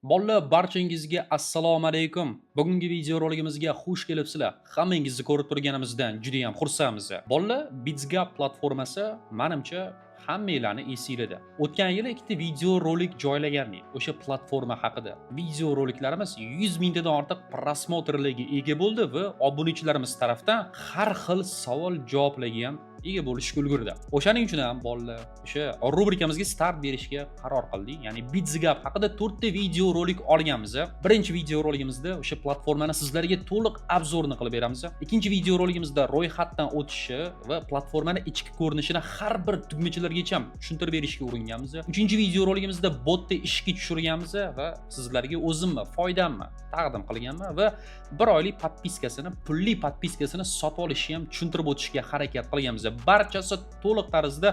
Bolalar barchangizga assalomu alaykum. Bugungi videoroligimizga xush kelibsizlar. Hammangizni ko'rib turganimizdan juda ham xursandmiz. Bolalar BitsGap platformasi menimcha hammanglarni esingizda. O'tgan yili ikkita videorolik joylagandik o'sha platforma haqida. Videoroliklarimiz 100 mingtadan ortiq prosmotrlarga ega bo'ldi va obunachilarimiz tarafdan har xil savol-javoblarga ham ega bo'lishga ulgurdi. O'shaning uchun ham bolalar o'sha rubrikamizga start berishga qaror qildik. Ya'ni BitsGap haqida 4 ta video rolik olganmiz. Birinchi video roligimizda o'sha platformani sizlarga to'liq obzorini qilib beramiz. Ikkinchi video roligimizda ro'yxatdan o'tishi va platformani ichki ko'rinishini har bir tugmachalargacha tushuntirib berishga uringanmiz. Uchinchi video roligimizda botni ishga tushirganmiz va sizlarga o'zimmi, foydammi taqdim qilganman va bir oylik podpiskasini, pulli podpiskasini sotib olishni ham tushuntirib o'tishga harakat qilganmiz. Barchasi to'liq tarzda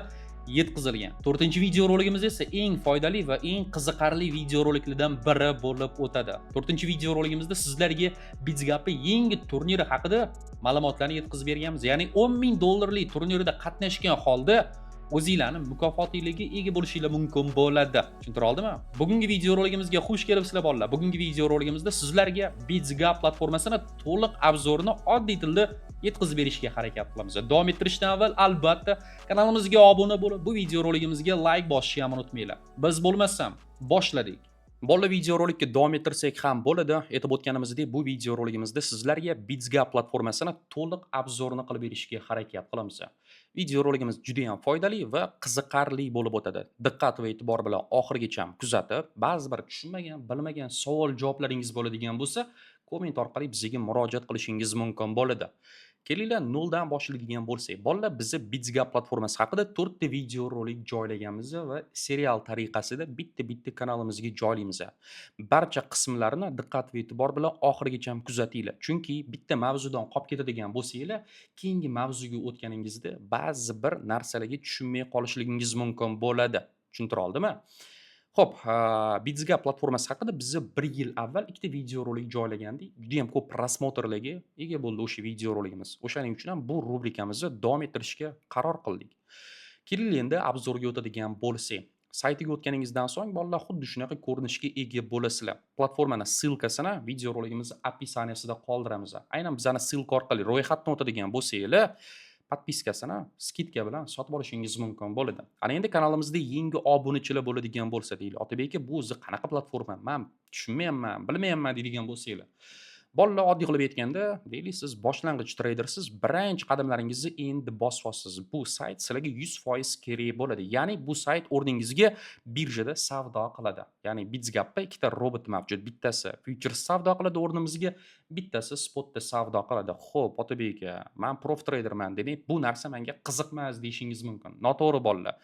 yetkazilgan. 4-video roligimiz esa eng foydali va eng qiziqarli video roliklardan biri bo'lib o'tadi. 4-video roligimizda sizlarga BitsGap yangi turniri haqida ma'lumotlarni yetkazib berganmiz. Ya'ni $10,000 turnirida qatnashgan holda o'zingizlarni mukofotingizga ega bo'lishinglar mumkin bo'ladi. Tushuntira oldimmi? Bugungi video roligimizga xush kelibsizlar bolalar. Bugungi video roligimizda sizlarga BitsGap platformasini to'liq obzorini oddiy tilda yetkazib berishga harakat qilamiz. Davom ettirishdan avval albatta kanalimizga obuna bo'lib, bu video roligimizga like bosishni ham unutmanglar. Biz bo'lmasam boshladik. Bolalar video rolikka davom ettirsak ham bo'ladi. Aytib o'tganimizdek, bu video roligimizda sizlarga BitsGap platformasini to'liq obzorini qilib berishga harakat qilamiz. Video roligimiz juda ham foydali va qiziqarli bo'lib o'tadi. Diqqat va e'tibor bilan oxirigacha kuzatib, ba'zi bir tushunmagan, bilmagan savol-javoblaringiz bo'ladigan bo'lsa, komment orqali bizga murojaat qilishingiz mumkin bo'ladi. Kelinglar noldan boshlaydigan bo'lsak, bolalar bizni BitsGap platformasi haqida 4 ta video rolik joylaganmiz va serial tariqasida bitta kanalimizga joylaymiz. Barcha qismlarini diqqat va e'tibor bilan oxirigacha kuzatinglar. Chunki bitta mavzudan qolib ketadigan bo'lsanglar, keyingi mavzuga o'tganingizda ba'zi bir narsalarga tushunmay qolishligingiz mumkin bo'ladi. Tushuntira oldimmi? Xo'p, BitsGap platformasi haqida biz 1 yil avval ikkita video rolik joylagandik. Juda ham ko'p prosmotrlarga ega bo'ldi o'sha video roligimiz. O'shaning uchun ham bu rubrikamizni davom ettirishga qaror qildik. Kelinglar endi obzorga o'tadigan bo'lsak, saytiga o'tganingizdan so'ng bolalar xuddi shunaqa ko'rinishga ega bo'lasizlar. Platformani silkasini video roligimizni описаниесida qoldiramiz. Aynan bizani silka orqali ro'yxatdan o'tadigan bo'lsanglar, podpiskasini skidka bilan sotib olishingiz mumkin bo'ladi. Ana endi kanalimizda yangi obunachilar bo'ladigan bo'lsa deylik. Otabek aka, bu o'zi qanaqa platforma? Men tushunmayapman, bilmayapman deydigan bo'lsanglar. Bolalar oddiy qilib aytganda, deylik siz boshlang'ich treydersiz, birinchi qadamlaringizni endi bosyapsiz. Bu sayt sizlarga 100% kerak bo'ladi. Ya'ni bu sayt o'rningizga birjada savdo qiladi. Ya'ni BitsGapda ikkita robot mavjud. Bittasi futures savdo qiladi o'rnimizga, bittasi spotda savdo qiladi. Xo'p, Otabek aka, men prof treyderman, demak bu narsa menga qiziqmas deyishingiz mumkin. Noto'g'ri bolalar.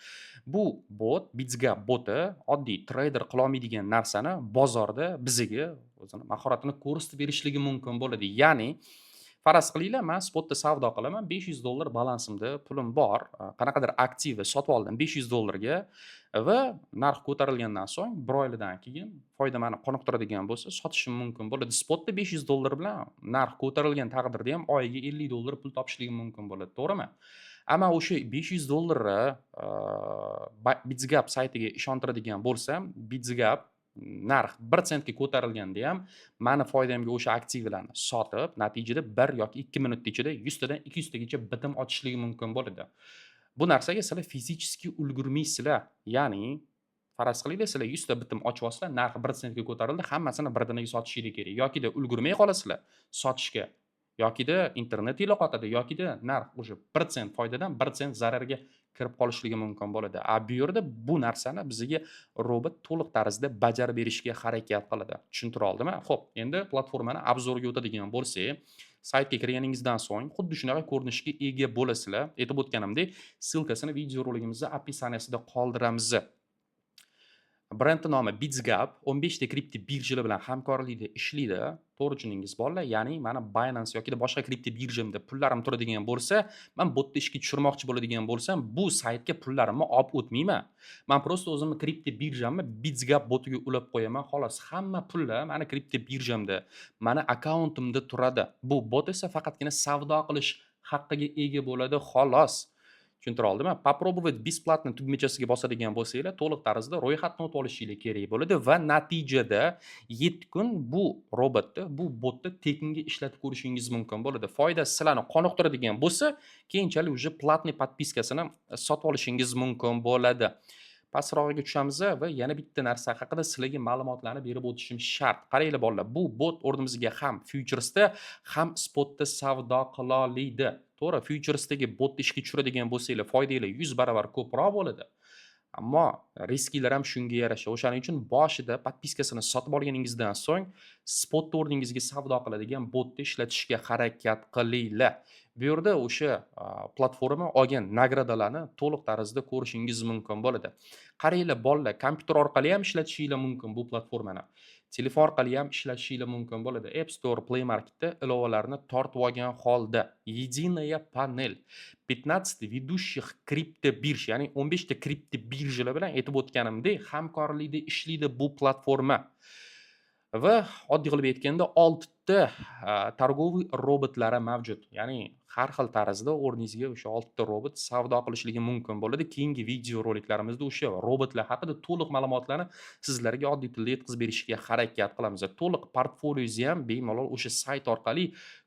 Bu bot, BitsGap boti oddiy treyder qila olmaydigan narsani bozorda bizga o'zini mahoratini ko'rsatib berishligi mumkin bo'ladi. Ya'ni faraz qilinglar, men spotda savdo qilaman, $500 balansimda pulim bor, qanaqadir aktivni sotib oldim $500 ga va narx ko'tarilgandan so'ng 1 oydan keyin foyda meni qoniqtiradigan bo'lsa, sotishim mumkin bo'ladi. Spotda $500 bilan narx ko'tarilgan taqdirda ham oyiga $50 pul topishligim mumkin bo'ladi, to'g'rimi? Ammo o'sha $500 BitsGap saytiga ishontiradigan bo'lsam, BitsGap narx 1 sentga ko'tarilganda ham meni foydamga o'sha aktivlarni sotib, natijada 1 yoki 2 minut ichida 100 tadan 200 tagacha bitim ochishligi mumkin bo'ladi. Bu narsaga sizlar fizически ulgurmaysizlar. Ya'ni faraz qilinglar, sizlar 100 ta bitim ochib olsizlar, narxi 1 sentga ko'tarildi, hammasini birdaniga sotishingiz kerak. Yokida ulgurmay qolasizlar sotishga, yokida internet qotadi, yokida narx o'sha 1 sent foydadan 1 sent zararga kirib qolishligi mumkin bo'ladi. Bu yerda bu narsani bizga robot to'liq tarzda bajarib berishga harakat qiladi. Tushuntira oldimmi? Xo'p, endi platformani obzorga o'tadigan bo'lsak, saytga kirganingizdan so'ng xuddi shunaqa ko'rinishga ega bo'lasizlar. Aytib o'tganimdek, silkasini video roligimizda описаниесida qoldiramiz. Brend nomi BitsGap 15 ta kripto birjalar bilan hamkorlikda ishlaydi. To'g'ri tushuningiz bolalar. Ya'ni mana Binance yoki boshqa kripto birjamda pullarim turadigan bo'lsa, men botni ishga tushirmoqchi bo'ladigan bo'lsam, bu saytga pullarimni olib o'tmayman. Men prosta o'zimni kripto birjamni BitsGap botiga ulab qo'yaman, xolos. Hamma pullar meni kripto birjamda, meni akkauntimda turadi. Bu bot esa faqatgina savdo qilish haqqiga ega bo'ladi, xolos. Tushuntira oldimmi? Попробовать бесплатно tugmachasiga bosadigan bo'lsanglar, to'liq tarzda ro'yxatdan o'tib olishinglar kerak bo'ladi va natijada 7 kun bu robotni, bu botni tekinga ishlatib ko'rishingiz mumkin bo'ladi. Foydasi sizlarni qoniqtiradigan bo'lsa, keyinchalik уже platniy podpiskasini sotib olishingiz mumkin bo'ladi. Pastrog'iga tushamiz va yana bitta narsa haqida sizlarga ma'lumotlarni berib o'tishim shart. Qaranglar bolalar, bu bot o'rnimizga ham futuresda, ham spotda savdo qila oladi. To'g'ri, futuresdagi botni ishga tushiradigan bo'lsanglar, foydanglar 100 barobar ko'proq bo'ladi. Ammo risklar ham shunga yarasha. O'shaning uchun boshida podpiskasini sotib olganingizdan so'ng spotni o'rningizga savdo qiladigan botni ishlatishga harakat qilinglar. Bu yerda o'sha platforma olgan nagradalarni to'liq tarzda ko'rishingiz mumkin bo'ladi. Qaranglar bolalar, kompyuter orqali ham ishlatishingiz mumkin bu platformani. Telefon orqali ham ishlatishingiz mumkin bo'ladi. App Store, Play Marketda ilovalarni tortib olgan holda единая panel 15 ведущих kriptobirja, ya'ni 15 ta kriptobirjalar bilan aytib o'tganimdek hamkorlikda ishlaydi bu platforma. Va oddiy qilib aytganda 6 ta targoviy robotlari mavjud. Ya'ni har xil tarzda o'rningizga o'sha 6 ta robot savdo qilishligi mumkin bo'ladi. Keyingi video roliklarimizda o'sha robotlar haqida to'liq ma'lumotlarni sizlarga oddiy tilda yetkazib berishga harakat qilamiz. To'liq portfoliozni ham bemalol o'sha sayt orqali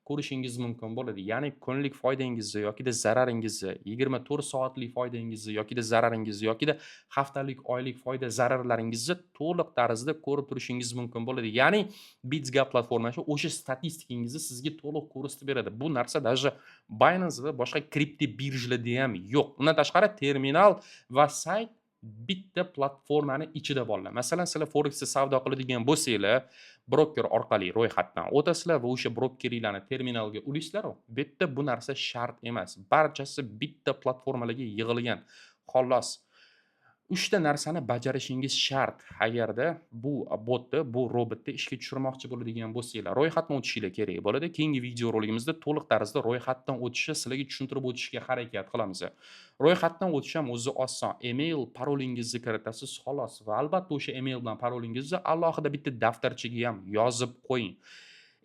ko'rishingiz mumkin bo'ladi. Ya'ni kunlik foydangizni yoki zararingizni, 24 soatlik foydangizni yoki zararingizni yoki haftalik, oylik foyda zararlaringizni to'liq tarzda ko'rib turishingiz mumkin bo'ladi. Ya'ni BitsGap platformasi o'sha statistikangizni sizga to'liq ko'rsatib beradi. Bu narsa даже Binance va boshqa kripto birjalarda ham yo'q. Undan tashqari terminal va sayt bitta platformani ichida bolalar. Masalan, sizlar Forexda savdo qiladigan bo'lsanglar, broker orqali ro'yxatdan o'tasizlar va o'sha brokeringlarni terminalga ulasizlar. Bu yerda bu narsa shart emas. Barchasi bitta platformalarga yig'ilgan. Xolos. 3 ta narsani bajarishingiz shart. Agarda bu botni, bu robotni ishga tushirmoqchi bo'ladigan bo'lsanglar, ro'yxatdan o'tishinglar kerak bo'ladi. Keyingi video roligimizda to'liq tarzda ro'yxatdan o'tishni sizlarga tushuntirib o'tishga harakat qilamiz. Ro'yxatdan o'tish ham o'zi oson. Email, parolingizni kiritasiz, xolos. Va albatta o'sha email bilan parolingizni alohida bitta daftarchaga ham yozib qo'ying.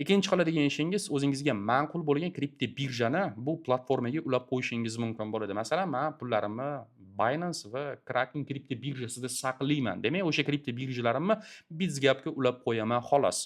Ikkinchi qiladigan ishingiz, o'zingizga ma'qul bo'lgan kripto birjani bu platformaga ulab qo'yishingiz mumkin bo'ladi. Masalan, men pullarimni Binance va Kraken kripto birjasida saqlayman. Demak, o'sha kripto birjalarimni BitsGapga ulab qo'yaman xolos.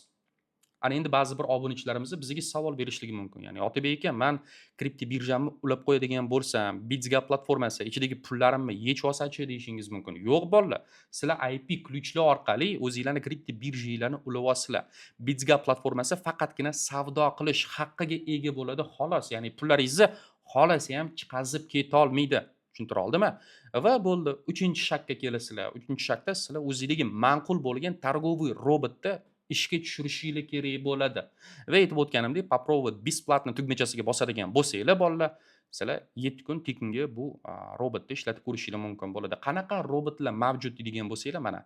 Ana endi ba'zi bir obunachilarimiz bizga savol berishligi mumkin. Ya'ni Otabek aka, men kripto birjamni ulab qo'yadigan bo'lsam, BitsGap platformasi ichidagi pullarimni yechib olsa-chi deyishingiz mumkin. Yo'q bolalar. Sizlar IP kluchlar orqali o'zingizlarning kripto birjanglarni ulab olsizlar. BitsGap platformasi faqatgina savdo qilish haqqiga ega bo'ladi xolos. Ya'ni pullaringizni xolasa ham chiqazib keta olmaydi. Tushuntira oldimmi? Va bo'ldi. 3-shakka kelasizlar. 3-shakda sizlar o'zingizga ma'qul bo'lgan targoviy robotni ishga tushirishinglar kerak bo'ladi. Va aytib o'tganimdek, попробовать бесплатно tugmachasiga bosadigan bo'lsanglar bolalar, sizlar 7 kun tekinga bu robotni ishlatib ko'rishinglar mumkin bo'ladi. Qanaqa robotlar mavjud deydigan bo'lsanglar, mana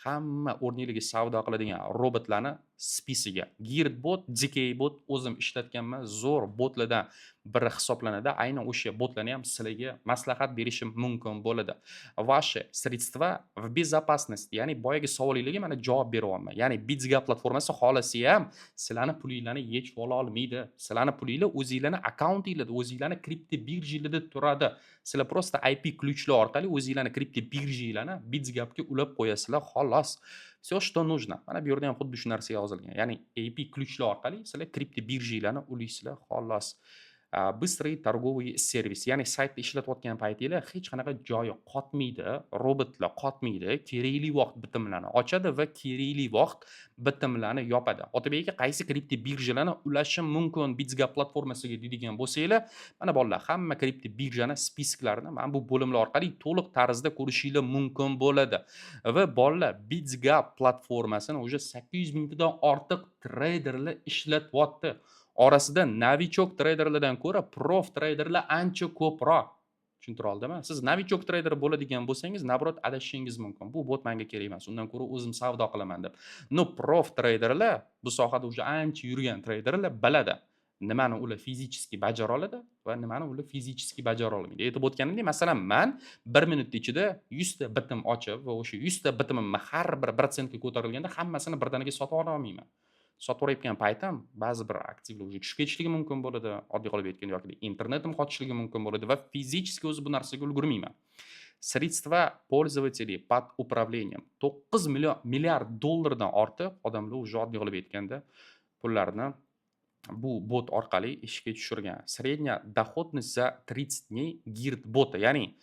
hamma o'rningizga savdo qiladigan robotlarni spisiga Girdbot, Decay-bot o'zim ishlatganman, zo'r botlardan biri hisoblanadi. Aynan o'sha botlarni ham sizlarga maslahat berishim mumkin bo'ladi. Vaše sredstva в безопасности, ya'ni boyagi savolingizga mana javob beryapman. Ya'ni BitsGap platformasi xolasi ham sizlarning pulinglarni yechib ola olmaydi. Sizlarning pulinglar o'zingizlarning akkauntinglarda, o'zingizlarning kripto birjalarda turadi. Sizlar просто IP kluchlar orqali o'zingizlarning kripto birjanglarni BitsGapga ulab qo'yasizlar xolos. Все, что нужно. Mana bu yerda ham xuddi shu narsa yozilgan. Ya'ni IP kluchlar orqali sizlar kripto birjanglarni ulaysizlar xolos. Быстрый торговый servis, ya'ni saytda ishlatayotgan paytinglar hech qanaqa joyi qotmaydi, robotlar qotmaydi, kerakli vaqt bitimlarni ochadi va kerakli vaqt bitimlarni yopadi. Otabek aka, qaysi kripto birjalarni ulashim mumkin BitsGap platformasiga deydigan bo'lsanglar, mana bolalar, hamma kripto birjani spiskaklarini mana bu bo'limlar orqali to'liq tarzda ko'rishingiz mumkin bo'ladi. Va bolalar, BitsGap platformasini уже 800 mingtadan ortiq treyderlar ishlatyapti. Orasida novichok treyderlardan ko'ra prof treyderlar ancha ko'proq. Tushuntira oldimmi? Siz novichok treyder bo'ladigan bo'lsangiz, nabrot adashishingiz mumkin. Bu bot menga kerak emas. Undan ko'ra o'zim savdo qilaman deb. No, prof treyderlar bu sohada уже ancha yurgan treyderlar biladi. Nimani ular fizicheskiy bajara oladi va nimani ular fizicheskiy bajara olmaydi. Aytib o'tganimdek, masalan, men 1 minut ichida 100 ta bitim ochib va o'sha 100 ta bitimimni har bir 1% ga ko'tarilganda hammasini birdaniga sotib ola olmayman. sotib borayotgan paytim ba'zi bir aktivlar уже tushib ketishligi mumkin bo'ladi, oddiy qilib aytganda yoki internetim qochishligi mumkin bo'ladi va fizicheski o'zi bu narsaga ulgurmayman. Sredstva пользователей под управлением 9 milliard dollardan ortiq odamlar уже oddiy qilib aytganda pullarni bu bot orqali ishga tushirgan. Средняя доходность за 30 dней girt bota, ya'ni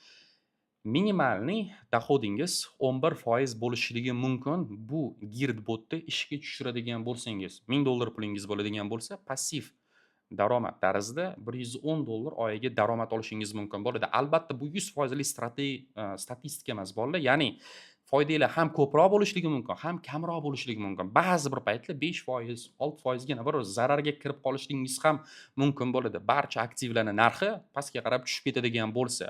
minimalniy dohodingiz 11% bo'lishligi mumkin bu girt botni ishga tushiradigan bo'lsangiz. $1000 pulingiz bo'ladigan bo'lsa, passiv daromad tarzida $110 oyiga daromad olishingiz mumkin bo'ladi. Albatta bu 100% statistika emas bolalar, ya'ni foydanglar ham ko'proq bo'lishligi mumkin, ham kamroq bo'lishligi mumkin. Ba'zi bir paytlar 5%, 6% gina bir zararga kirib qolishligingiz ham mumkin bo'ladi. Barcha aktivlarning narxi pastga qarab tushib ketadigan bo'lsa.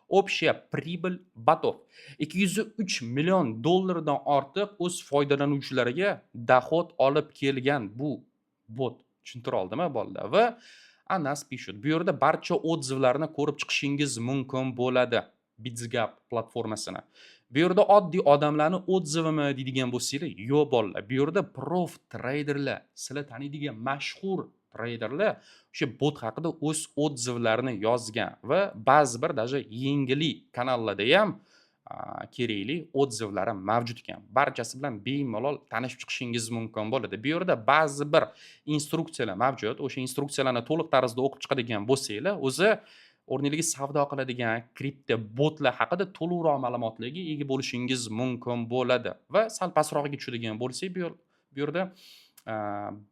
Общая прибыль ботов 203 million dollardan ortiq o'z foydalanuvchilariga dohod olib kelgan bu bot. Tushuntira oldimmi bolalar? Va Anas pishut. Bu yerda barcha odzivlarni ko'rib chiqishingiz mumkin bo'ladi. Bitsgap platformasini. Bu yerda oddiy odamlarni odzivimi deydigan bo'lsanglar, yo'q bolalar. Bu yerda prof treyderlar, sizlar taniydigan mashhur treyderlar o'sha bot haqida o'z odzivlarini yozgan va ba'zi bir даже yengili kanallarda ham kerakli odzivlari mavjud ekan. Barchasi bilan bemalol tanishib chiqishingiz mumkin bo'ladi. Bu yerda ba'zi bir instruksiyalar mavjud. O'sha instruksiyalarni to'liq tarzda o'qib chiqadigan bo'lsanglar, o'zi o'rningizga savdo qiladigan kripto botlar haqida to'liqroq ma'lumotlarga ega bo'lishingiz mumkin bo'ladi. Va sal pastroqga tushadigan bo'lsak, bu yerda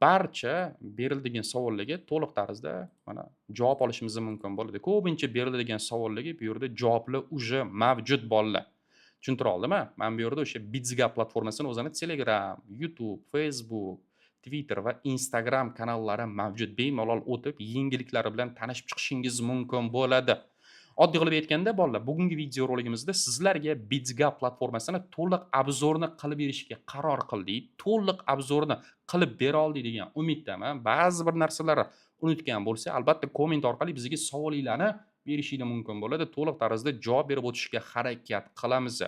barcha beriladigan savollarga to'liq tarzda mana javob olishimiz mumkin bo'ladi. Ko'pincha beriladigan savollarga bu yerda javoblar уже mavjud bolalar. Tushuntira oldimmi? Men bu yerda o'sha Bitsgap platformasini o'zini Telegram, YouTube, Facebook, Twitter va Instagram kanallari mavjud. Bemalol o'tib, yengilliklari bilan tanishib chiqishingiz mumkin bo'ladi. Oddiy qilib aytganda bolalar, bugungi video roligimizda sizlarga Bitsgap platformasini to'liq obzorni qilib berishga qaror qildik. To'liq obzorni qilib bera oldik degan umiddaman. Ba'zi bir narsalarni unutgan bo'lsa, albatta komment orqali bizga savolinglarni berishingiz mumkin bo'ladi. To'liq tarzda javob berib o'tishga harakat qilamiz.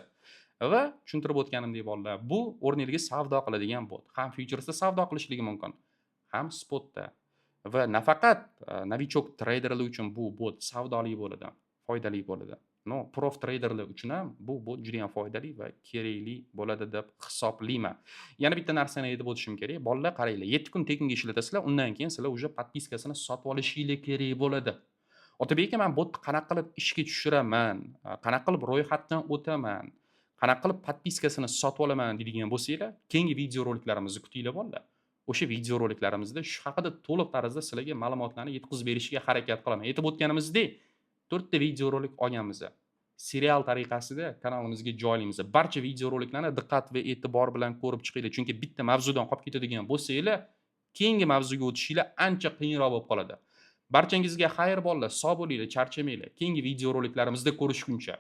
Va tushuntirib o'tganimdek bolalar, bu o'rningizga savdo qiladigan bot. Ham futuresda savdo qilishligi mumkin, ham spotda. Va nafaqat novichok treyderlar uchun bu bot savdoli bo'ladi, foydali bo'ladi. No, prof treyderlar uchun ham bu bot juda ham foydali va kerakli bo'ladi deb hisoblayman. Yana bitta narsani aytib o'tishim kerak. Bolalar qaranglar, 7 kun tekinga ishlatasizlar, undan keyin sizlar уже podpiskasini sotib olishingiz kerak bo'ladi. Otabek aka, men botni qanaqa qilib ishga tushiraman, qanaqa qilib ro'yxatdan o'taman, qanaqa qilib podpiskasini sotib olaman deydigan bo'lsanglar, keyingi video roliklarimizni kutinglar bolalar. O'sha video roliklarimizda shu haqida to'liq tarzda sizlarga ma'lumotlarni yetkazib berishga harakat qilaman. Aytib o'tganimizdek, 4 ta video rolik olganmiz. Serial tariqasida kanalimizga joylaymiz. Barcha video roliklarni diqqat va e'tibor bilan ko'rib chiqinglar, chunki bitta mavzudan qolib ketadigan bo'lsanglar, keyingi mavzuga o'tishinglar ancha qiyinroq bo'lib qoladi. Barchangizga xayr bolalar, sog' bo'linglar, charchamanglar. Keyingi video roliklarimizda ko'rishguncha.